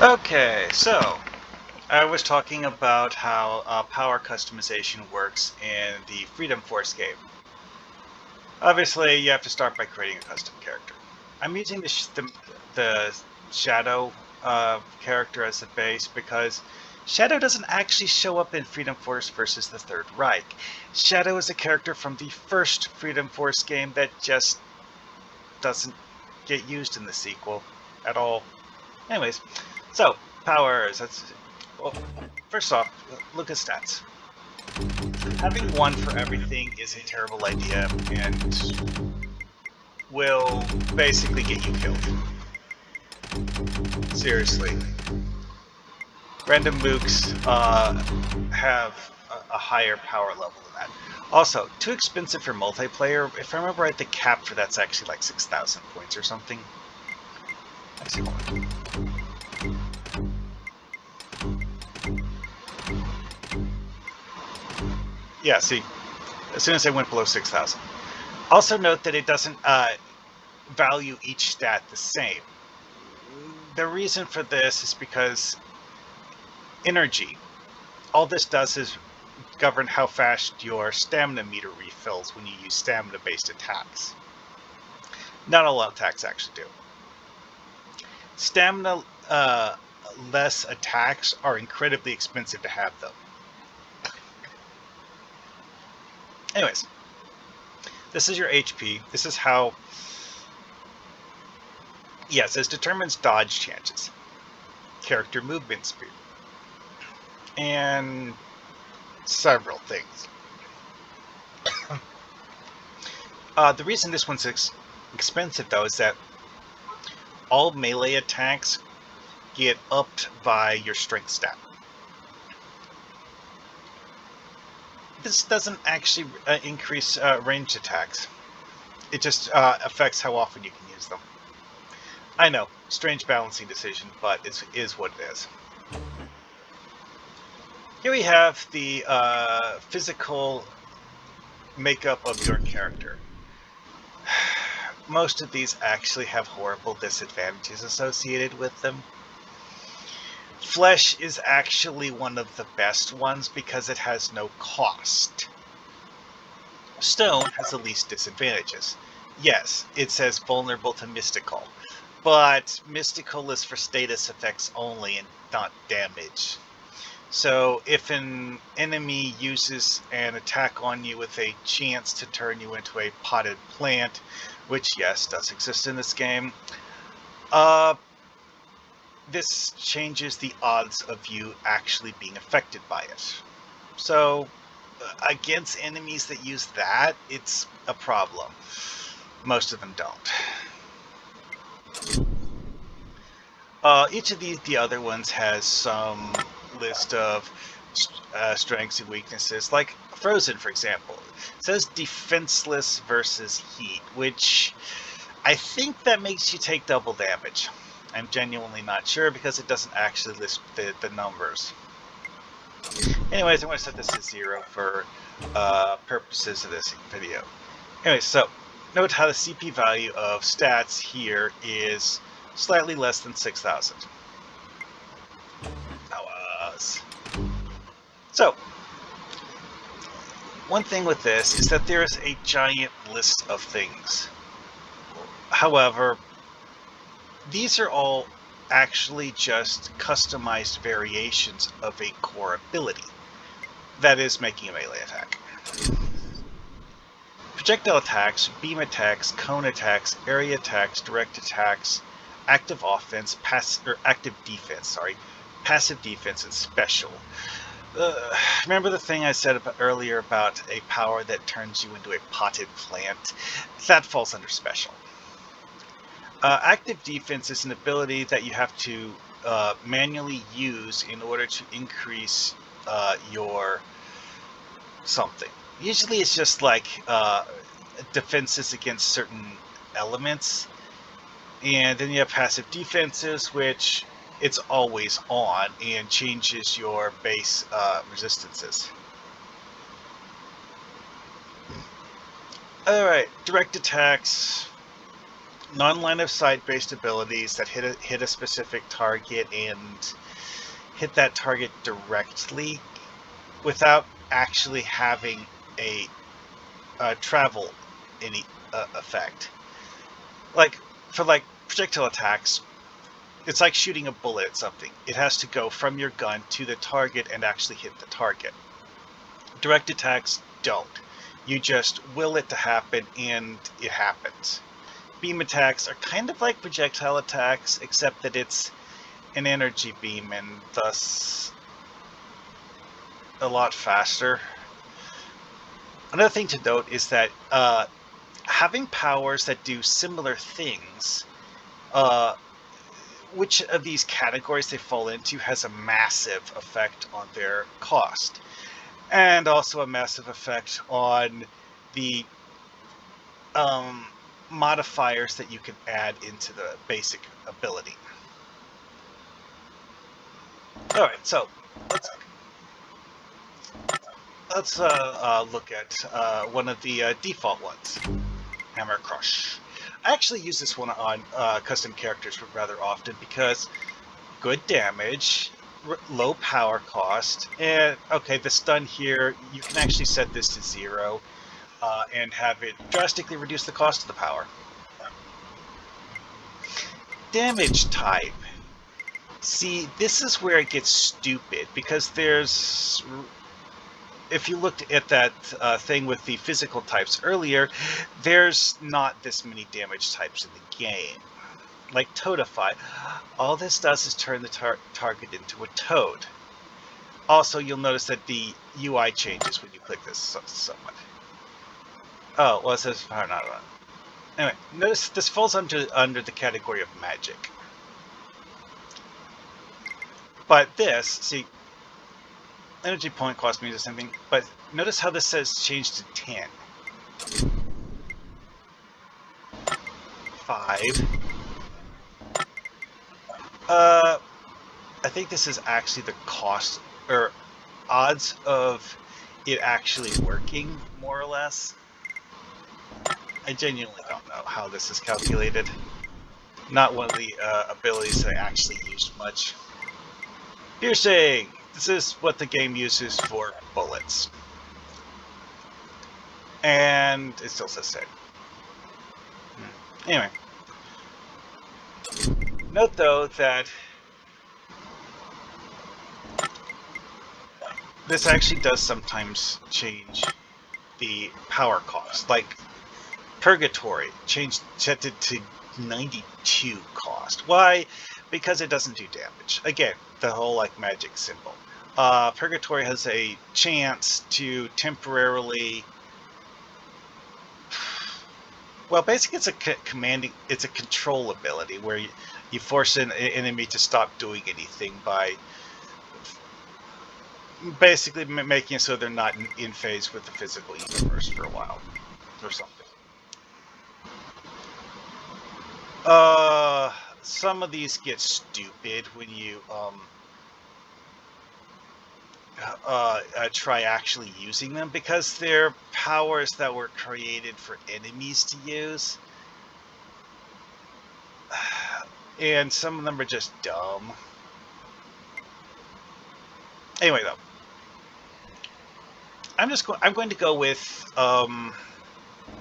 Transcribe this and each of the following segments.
Okay, so I was talking about how power customization works in the Freedom Force game. Obviously, you have to start by creating a custom character. I'm using the Shadow character as the base because Shadow doesn't actually show up in Freedom Force versus the Third Reich. Shadow is a character from the first Freedom Force game that just doesn't get used in the sequel at all. Anyways, so powers. Well, first off, look at stats. Having one for everything is a terrible idea and will basically get you killed. Seriously. Random mooks have a higher power level than that. Also, too expensive for multiplayer. If I remember right, the cap for that's actually like 6,000 points or something. Actually, yeah, see, as soon as I went below 6,000. Also note that it doesn't value each stat the same. The reason for this is because energy. All this does is govern how fast your stamina meter refills when you use stamina-based attacks. Not all attacks actually do. Stamina less attacks are incredibly expensive to have though. Anyways, this is your HP. This is how... Yes, this determines dodge chances, character movement speed, and several things. The reason this one's expensive though is that all melee attacks get upped by your strength stat. This doesn't actually increase ranged attacks. It just affects how often you can use them. I know, strange balancing decision, but it is what it is. Here we have the physical makeup of your character. Most of these actually have horrible disadvantages associated with them. Flesh is actually one of the best ones because it has no cost. Stone has the least disadvantages. Yes, it says vulnerable to mystical, but mystical is for status effects only and not damage. So if an enemy uses an attack on you with a chance to turn you into a potted plant, which yes, does exist in this game, this changes the odds of you actually being affected by it. So against enemies that use that, it's a problem. Most of them don't. Each of the other ones has some list of strengths and weaknesses, like Frozen, for example. It says defenseless versus heat, which I think that makes you take double damage. I'm genuinely not sure because it doesn't actually list the numbers. Anyways, I'm going to set this to 0 for purposes of this video. Anyway, so note how the CP value of stats here is slightly less than 6,000. So, one thing with this is that there is a giant list of things. However, these are all actually just customized variations of a core ability. That is making a melee attack. Projectile attacks, beam attacks, cone attacks, area attacks, direct attacks, active offense, active defense, passive defense, and special. Remember the thing I said earlier about a power that turns you into a potted plant? That falls under special. Active defense is an ability that you have to manually use in order to increase your something. Usually it's just like defenses against certain elements. And then you have passive defenses, which it's always on and changes your base resistances. Alright, direct attacks. non-line of sight based abilities that hit a specific target and hit that target directly without actually having a travel any effect. Like for projectile attacks, it's like shooting a bullet at something. It has to go from your gun to the target and actually hit the target. Direct attacks don't. You just will it to happen and it happens. Beam attacks are kind of like projectile attacks, except that it's an energy beam and thus a lot faster. Another thing to note is that having powers that do similar things, which of these categories they fall into has a massive effect on their cost, and also a massive effect on the modifiers that you can add into the basic ability. All right, so let's look at one of the default ones, Hammer Crush. I actually use this one on custom characters rather often because good damage, low power cost, and okay, the stun here, you can actually set this to 0 and have it drastically reduce the cost of the power. Damage type. See, this is where it gets stupid because there's... If you looked at that thing with the physical types earlier, there's not this many damage types in the game. Like Toadify, all this does is turn the target into a toad. Also, you'll notice that the UI changes when you click this somewhat. Oh, well, it says power not on. Anyway, notice this falls under the category of magic. But this, see, energy point cost means the same thing, but notice how this says change to 10. 5. I think this is actually the cost, or odds of it actually working, more or less. I genuinely don't know how this is calculated. Not one of the abilities that I actually used much. Piercing! This is what the game uses for bullets. And it still says save. Anyway. Note though that this actually does sometimes change the power cost. Like Purgatory set it to 92 cost. Why? Because it doesn't do damage. Again, the whole like magic symbol. Purgatory has a chance to temporarily... Well, basically it's a control ability where you force an enemy to stop doing anything by basically making it so they're not in phase with the physical universe for a while or something. Some of these get stupid when you try actually using them because they're powers that were created for enemies to use, and some of them are just dumb. Anyway, though, I'm going to go with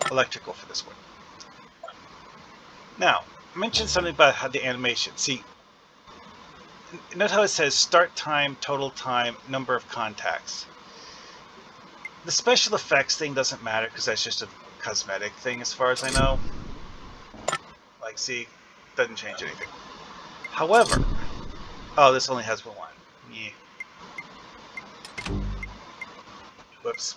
electrical for this one. Now, I mentioned something about how the animation. See, note how it says start time, total time, number of contacts. The special effects thing doesn't matter because that's just a cosmetic thing as far as I know. Like, see, doesn't change anything. However, oh, this only has one. Yeah. Whoops.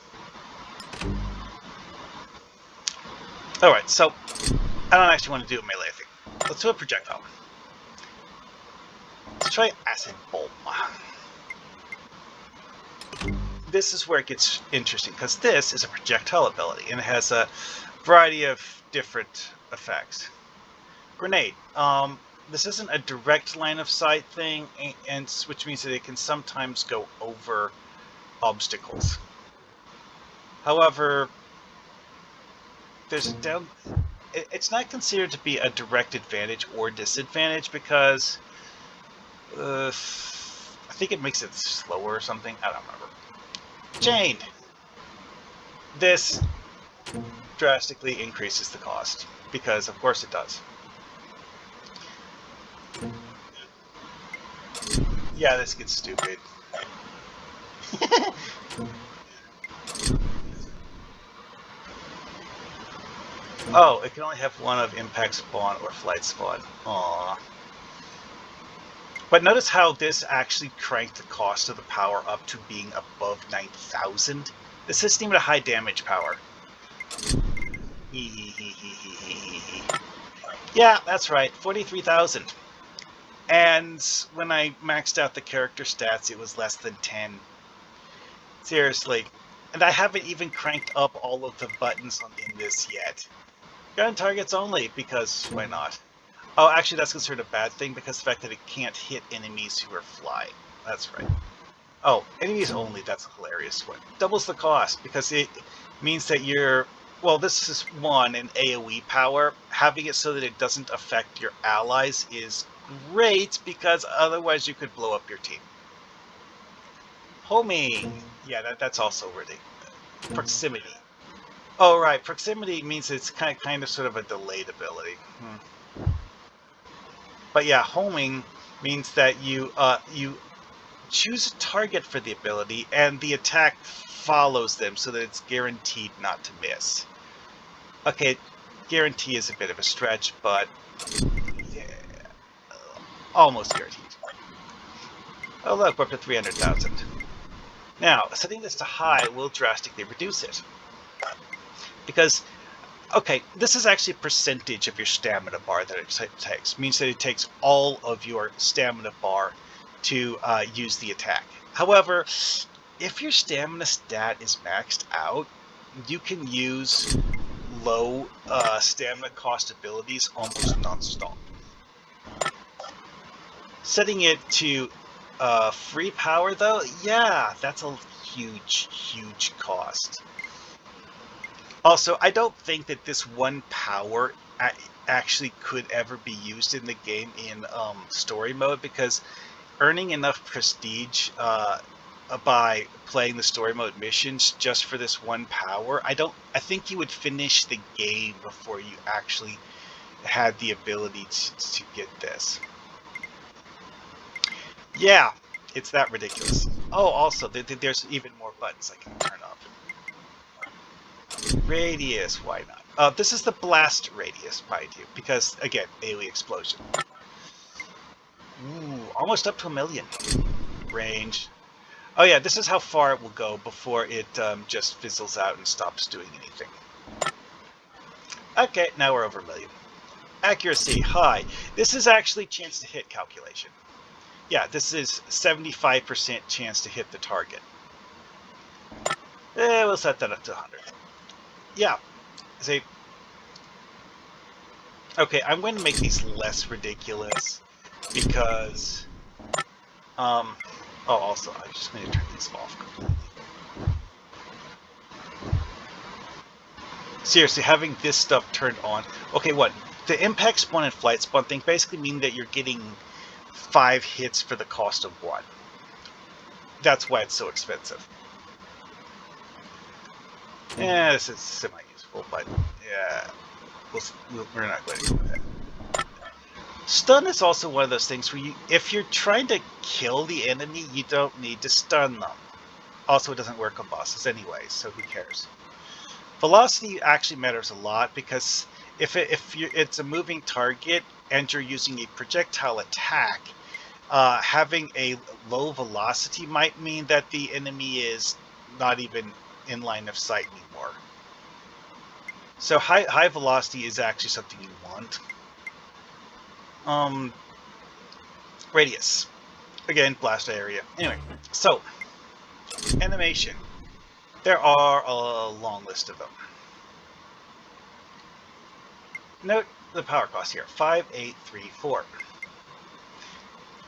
Alright, so I don't actually want to do a melee thing. Let's do a projectile. Let's try Acid Bomb. This is where it gets interesting, because this is a projectile ability, and it has a variety of different effects. Grenade. This isn't a direct line of sight thing, and which means that it can sometimes go over obstacles. However, there's a it's not considered to be a direct advantage or disadvantage because I think it makes it slower or something. I don't remember. Jane, this drastically increases the cost because, of course, it does. Yeah, this gets stupid. Oh, it can only have one of impact spawn or flight spawn. Aww. But notice how this actually cranked the cost of the power up to being above 9,000. This isn't even a high damage power. Yeah, that's right, 43,000. And when I maxed out the character stats, it was less than 10. Seriously. And I haven't even cranked up all of the buttons in this yet. Gun targets only, because why not? Oh, actually, that's considered a bad thing because the fact that it can't hit enemies who are flying. That's right. Oh, enemies only, that's a hilarious one. Doubles the cost because it means that you're... Well, this is one, an AoE power. Having it so that it doesn't affect your allies is great because otherwise you could blow up your team. Homing! Yeah, that's also ridiculous. Proximity. Oh, right. Proximity means it's kind of sort of a delayed ability. But yeah, homing means that you choose a target for the ability, and the attack follows them so that it's guaranteed not to miss. Okay, guarantee is a bit of a stretch, but yeah, almost guaranteed. Oh look, we're up to 300,000. Now, setting this to high will drastically reduce it. Because, okay, this is actually a percentage of your stamina bar that it takes. It means that it takes all of your stamina bar to use the attack. However, if your stamina stat is maxed out, you can use low stamina cost abilities almost non-stop. Setting it to free power, though, yeah, that's a huge cost. Also, I don't think that this one power actually could ever be used in the game in story mode, because earning enough prestige by playing the story mode missions just for this one power, I think you would finish the game before you actually had the ability to get this. Yeah, it's that ridiculous. Oh, also, there's even more buttons I can turn up. Radius, why not? This is the blast radius, mind you, because, again, AoE explosion. Ooh, almost up to 1 million. Range. Oh yeah, this is how far it will go before it just fizzles out and stops doing anything. Okay, now we're over 1 million. Accuracy, high. This is actually chance to hit calculation. Yeah, this is 75% chance to hit the target. We'll set that up to 100. Yeah, see. Okay, I'm going to make these less ridiculous because, oh, also, I'm just going to turn these off completely. Seriously, having this stuff turned on. Okay, what? The impact spawn and flight spawn thing basically mean that you're getting 5 hits for the cost of 1. That's why it's so expensive. Yeah, this is semi-useful, but yeah, we're not going to go with that. Stun is also one of those things where if you're trying to kill the enemy, you don't need to stun them. Also, it doesn't work on bosses anyway, so who cares? Velocity actually matters a lot because if it's a moving target and you're using a projectile attack, having a low velocity might mean that the enemy is not even in line of sight anymore. So high velocity is actually something you want. Radius. Again, blast area. Anyway, so animation. There are a long list of them. Note the power cost here, 5834.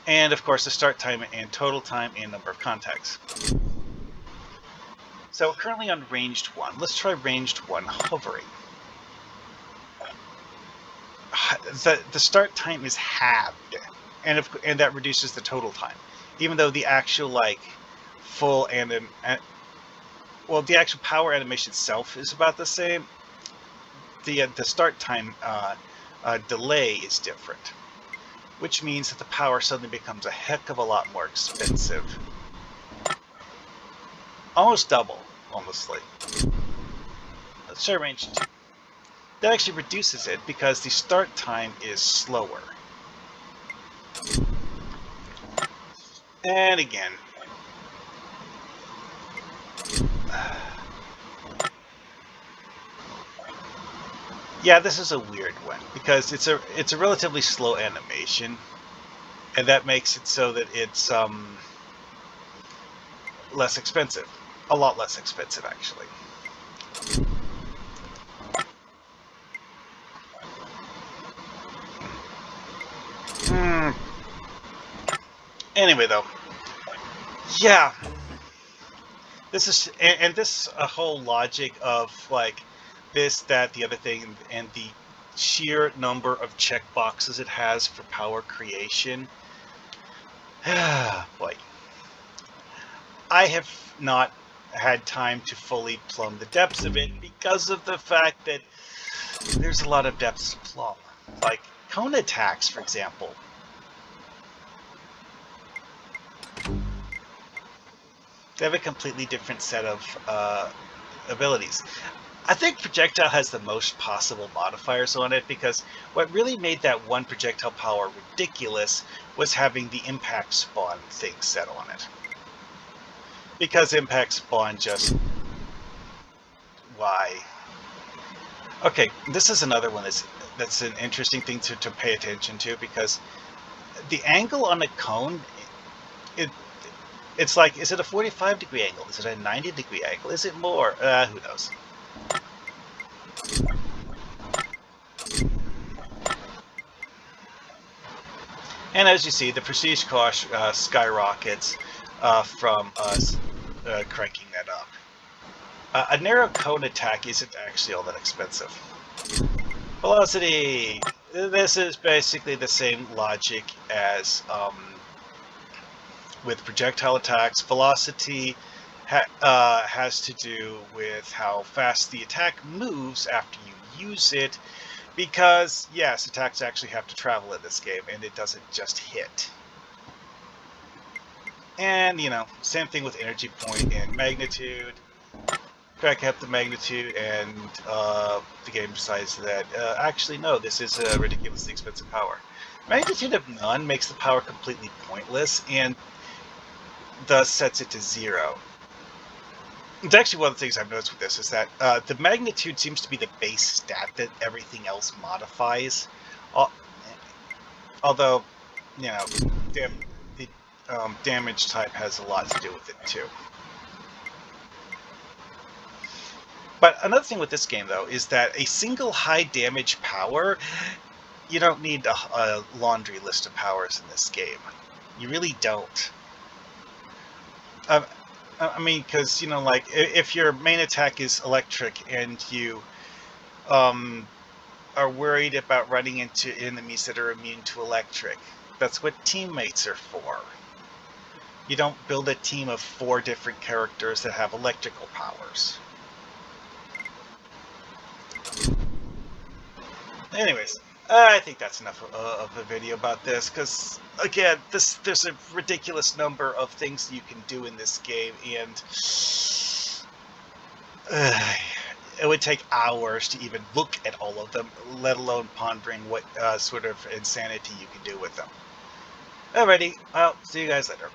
And of course the start time and total time and number of contacts. So currently on ranged 1. Let's try ranged 1 hovering. the start time is halved, and that reduces the total time, even though the actual like full well, the actual power animation itself is about the same. The start time delay is different, which means that the power suddenly becomes a heck of a lot more expensive. Almost double, honestly. Let's try range 2. That actually reduces it because the start time is slower. And again. Yeah, this is a weird one because it's a relatively slow animation, and that makes it so that it's less expensive. A lot less expensive, actually. Anyway, though, yeah, this is and this whole logic of like this, that, the other thing, and the sheer number of checkboxes it has for power creation. Boy, I have not had time to fully plumb the depths of it because of the fact that there's a lot of depths to plumb. Like cone attacks, for example. They have a completely different set of abilities. I think projectile has the most possible modifiers on it because what really made that one projectile power ridiculous was having the impact spawn thing set on it. Because impact spawn just... why? Okay, this is another one that's an interesting thing to pay attention to because the angle on a cone, it's like, is it a 45-degree angle? Is it a 90-degree angle? Is it more? Who knows? And as you see, the prestige cost skyrockets from us cranking that up. A narrow cone attack isn't actually all that expensive. Velocity. This is basically the same logic as with projectile attacks. Velocity has to do with how fast the attack moves after you use it. Because, yes, attacks actually have to travel in this game, and it doesn't just hit. And, you know, same thing with energy point and magnitude. Crack up the magnitude, and the game decides that, actually, no, this is a ridiculously expensive power. Magnitude of none makes the power completely pointless, and thus sets it to 0. It's actually one of the things I've noticed with this is that the magnitude seems to be the base stat that everything else modifies. Although, you know, the damage type has a lot to do with it too. But another thing with this game, though, is that a single high damage power, you don't need a laundry list of powers in this game. You really don't. I mean, because, you know, like, if your main attack is electric and you are worried about running into enemies that are immune to electric, that's what teammates are for. You don't build a team of 4 different characters that have electrical powers. Anyways, I think that's enough of a video about this, because, again, there's a ridiculous number of things you can do in this game, and it would take hours to even look at all of them, let alone pondering what sort of insanity you can do with them. Alrighty, well, see you guys later.